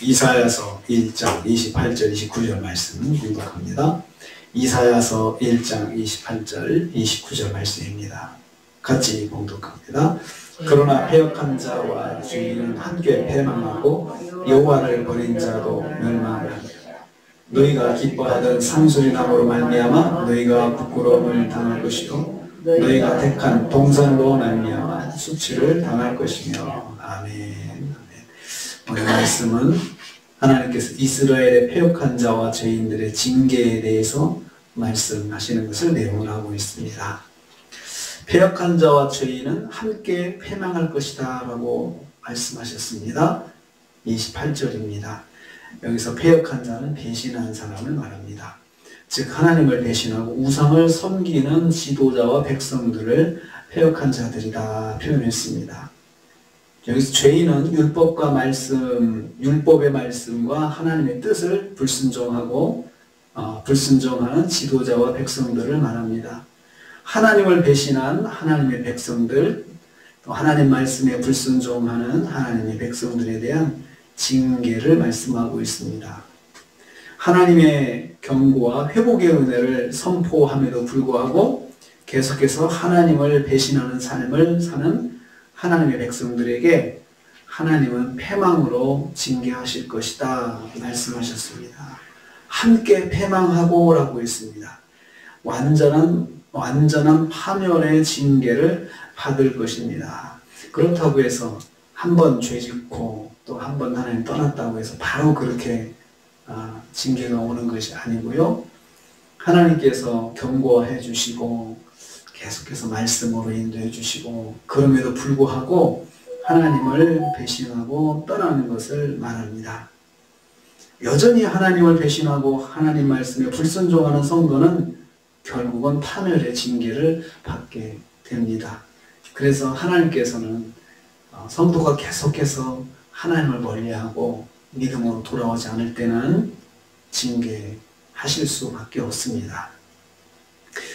이사야서 1장 28절 29절 말씀 공독합니다. 이사야서 1장 28절 29절 말씀입니다. 같이 공독합니다. 그러나 패역한 자와 주인은 함께 패망하고 여호와를 버린 자도 멸망을 하리라. 너희가 기뻐하던 상수리나무로 말미암아 너희가 부끄러움을 당할 것이요 너희가 택한 동산으로 말미암아 수치를 당할 것이며. 아멘. 오늘 말씀은 하나님께서 이스라엘의 패역한 자와 죄인들의 징계에 대해서 말씀하시는 것을 내용을 하고 있습니다. 패역한 자와 죄인은 함께 패망할 것이다 라고 말씀하셨습니다. 28절입니다. 여기서 패역한 자는 배신한 사람을 말합니다. 즉 하나님을 배신하고 우상을 섬기는 지도자와 백성들을 패역한 자들이다 표현했습니다. 여기서 죄인은 율법의 말씀과 하나님의 뜻을 불순종하는 지도자와 백성들을 말합니다. 하나님을 배신한 하나님의 백성들, 또 하나님 말씀에 불순종하는 하나님의 백성들에 대한 징계를 말씀하고 있습니다. 하나님의 경고와 회복의 은혜를 선포함에도 불구하고 계속해서 하나님을 배신하는 삶을 사는 하나님의 백성들에게 하나님은 패망으로 징계하실 것이다 말씀하셨습니다. 함께 패망하고 라고 했습니다. 완전한 파멸의 징계를 받을 것입니다. 그렇다고 해서 한 번 죄짓고 또 한 번 하나님 떠났다고 해서 바로 그렇게 징계가 오는 것이 아니고요. 하나님께서 경고해 주시고 계속해서 말씀으로 인도해 주시고 그럼에도 불구하고 하나님을 배신하고 떠나는 것을 말합니다. 여전히 하나님을 배신하고 하나님 말씀에 불순종하는 성도는 결국은 파멸의 징계를 받게 됩니다. 그래서 하나님께서는 성도가 계속해서 하나님을 멀리하고 믿음으로 돌아오지 않을 때는 징계하실 수밖에 없습니다.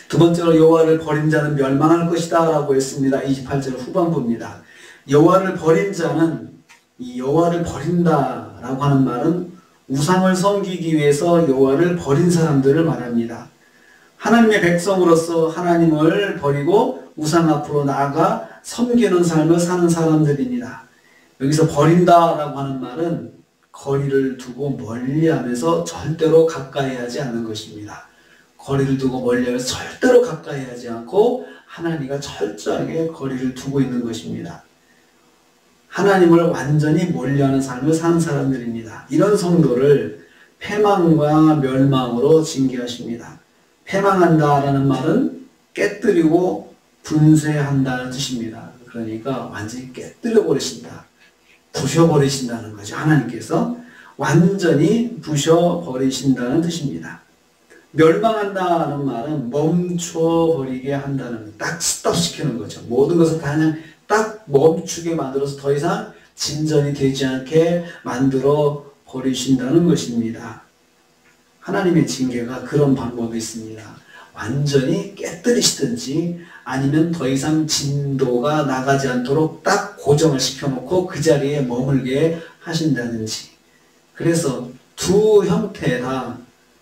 두 번째로 여호와를 버린 자는 멸망할 것이다 라고 했습니다. 28절 후반부입니다. 여호와를 버린 자는, 이 여호와를 버린다 라고 하는 말은 우상을 섬기기 위해서 여호와를 버린 사람들을 말합니다. 하나님의 백성으로서 하나님을 버리고 우상 앞으로 나아가 섬기는 삶을 사는 사람들입니다. 여기서 버린다라고 하는 말은 거리를 두고 멀리하면서 절대로 가까이 하지 않는 것입니다. 거리를 두고 멀리하면서 절대로 가까이 하지 않고 하나님과 철저하게 거리를 두고 있는 것입니다. 하나님을 완전히 멀리하는 삶을 사는 사람들입니다. 이런 성도를 패망과 멸망으로 징계하십니다. 패망한다라는 말은 깨뜨리고 분쇄한다는 뜻입니다. 그러니까 완전히 깨뜨려 버리신다, 부셔버리신다는 거죠. 하나님께서 완전히 부셔버리신다는 뜻입니다. 멸망한다는 말은 멈춰버리게 한다는, 딱 스톱시키는 거죠. 모든 것을 다 그냥 딱 멈추게 만들어서 더 이상 진전이 되지 않게 만들어 버리신다는 것입니다. 하나님의 징계가 그런 방법이 있습니다. 완전히 깨뜨리시든지 아니면 더 이상 진도가 나가지 않도록 딱 고정을 시켜놓고 그 자리에 머물게 하신다든지. 그래서 두 형태 다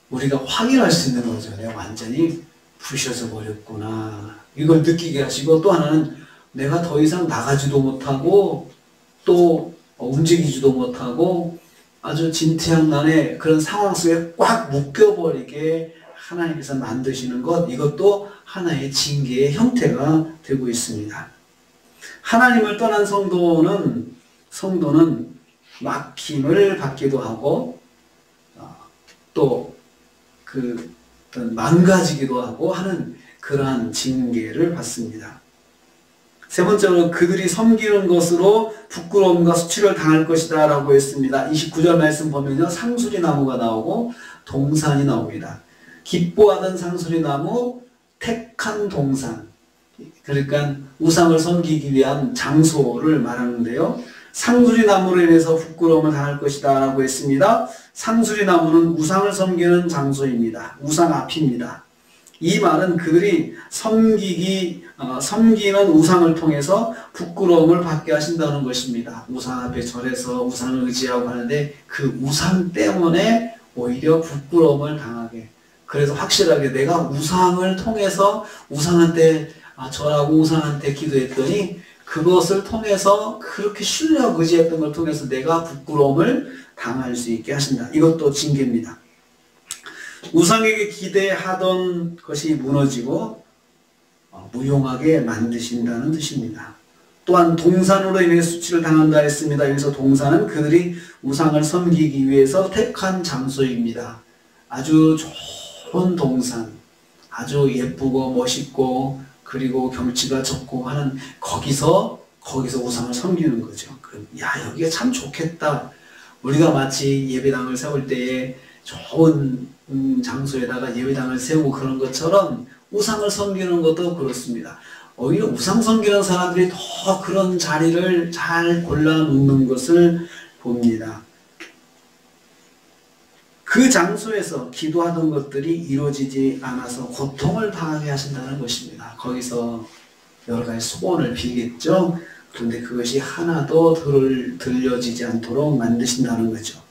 우리가 확인할 수 있는 거죠. 내가 완전히 부셔져 버렸구나. 이걸 느끼게 하시고, 또 하나는 내가 더 이상 나가지도 못하고 또 움직이지도 못하고 아주 진퇴양난의 그런 상황 속에 꽉 묶여버리게 하나님께서 만드시는 것, 이것도 하나의 징계의 형태가 되고 있습니다. 하나님을 떠난 성도는 막힘을 받기도 하고 또 망가지기도 하고 하는 그러한 징계를 받습니다. 세 번째로 그들이 섬기는 것으로 부끄러움과 수치를 당할 것이다 라고 했습니다. 29절 말씀 보면요, 상수리나무가 나오고 동산이 나옵니다. 기뻐하던 상수리나무, 택한 동산, 그러니까 우상을 섬기기 위한 장소를 말하는데요, 상수리나무로 인해서 부끄러움을 당할 것이다 라고 했습니다. 상수리나무는 우상을 섬기는 장소입니다. 우상 앞입니다. 이 말은 그들이 섬기는 우상을 통해서 부끄러움을 받게 하신다는 것입니다. 우상 앞에 절해서 우상을 의지하고 하는데 그 우상 때문에 오히려 부끄러움을 당하게. 그래서 확실하게 내가 우상을 통해서 우상한테 절하고 우상한테 기도했더니 그것을 통해서 그렇게 신뢰하고 의지했던 걸 통해서 내가 부끄러움을 당할 수 있게 하신다. 이것도 징계입니다. 우상에게 기대하던 것이 무너지고 무용하게 만드신다는 뜻입니다. 또한 동산으로 인해 수치를 당한다 했습니다. 여기서 동산은 그들이 우상을 섬기기 위해서 택한 장소입니다. 아주 좋은 동산, 아주 예쁘고 멋있고 그리고 경치가 좋고 하는 거기서 우상을 섬기는 거죠. 그럼 야, 여기가 참 좋겠다. 우리가 마치 예배당을 세울 때에 좋은 장소에다가 예배당을 세우고 그런 것처럼 우상을 섬기는 것도 그렇습니다. 오히려 우상 섬기는 사람들이 더 그런 자리를 잘 골라 놓는 것을 봅니다. 그 장소에서 기도하던 것들이 이루어지지 않아서 고통을 당하게 하신다는 것입니다. 거기서 여러 가지 소원을 빌겠죠. 그런데 그것이 하나도 들려지지 않도록 만드신다는 거죠.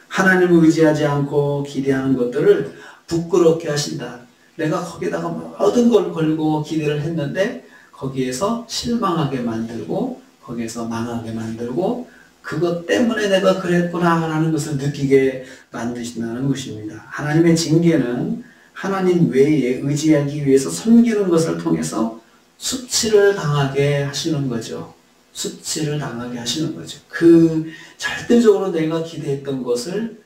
하나님을 의지하지 않고 기대하는 것들을 부끄럽게 하신다. 내가 거기다가 모든 걸 걸고 기대를 했는데 거기에서 실망하게 만들고 거기에서 망하게 만들고 그것 때문에 내가 그랬구나 라는 것을 느끼게 만드신다는 것입니다. 하나님의 징계는 하나님 외에 의지하기 위해서 섬기는 것을 통해서 수치를 당하게 하시는 거죠. 수치를 당하게 하시는 거죠. 절대적으로 내가 기대했던 것을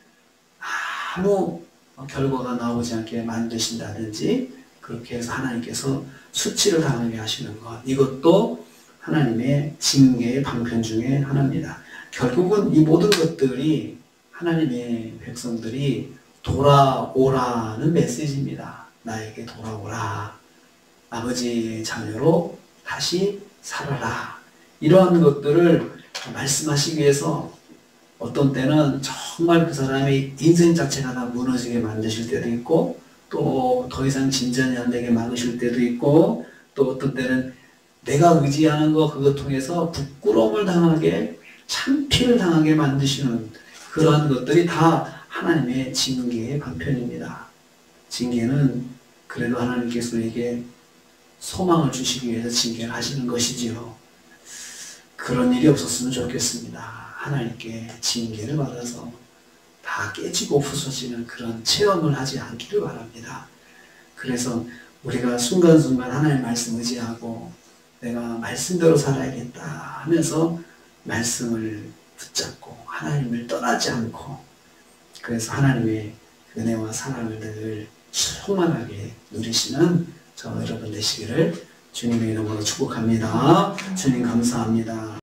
아무 결과가 나오지 않게 만드신다든지 그렇게 해서 하나님께서 수치를 당하게 하시는 것. 이것도 하나님의 징계의 방편 중에 하나입니다. 결국은 이 모든 것들이 하나님의 백성들이 돌아오라는 메시지입니다. 나에게 돌아오라. 아버지의 자녀로 다시 살아라. 이러한 것들을 말씀하시기 위해서 어떤 때는 정말 그 사람의 인생 자체가 다 무너지게 만드실 때도 있고 또 더 이상 진전이 안 되게 막으실 때도 있고 또 어떤 때는 내가 의지하는 거 그것 통해서 부끄러움을 당하게 창피를 당하게 만드시는 그러한 것들이 다 하나님의 징계의 방편입니다. 징계는 그래도 하나님께서 우리에게 소망을 주시기 위해서 징계를 하시는 것이지요. 그런 일이 없었으면 좋겠습니다. 하나님께 징계를 받아서 다 깨지고 부서지는 그런 체험을 하지 않기를 바랍니다. 그래서 우리가 순간순간 하나님의 말씀 의지하고 내가 말씀대로 살아야겠다 하면서 말씀을 붙잡고 하나님을 떠나지 않고 그래서 하나님의 은혜와 사랑을 늘 충만하게 누리시는 저 여러분 되시기를 주님의 이름으로 축복합니다. 주님 감사합니다.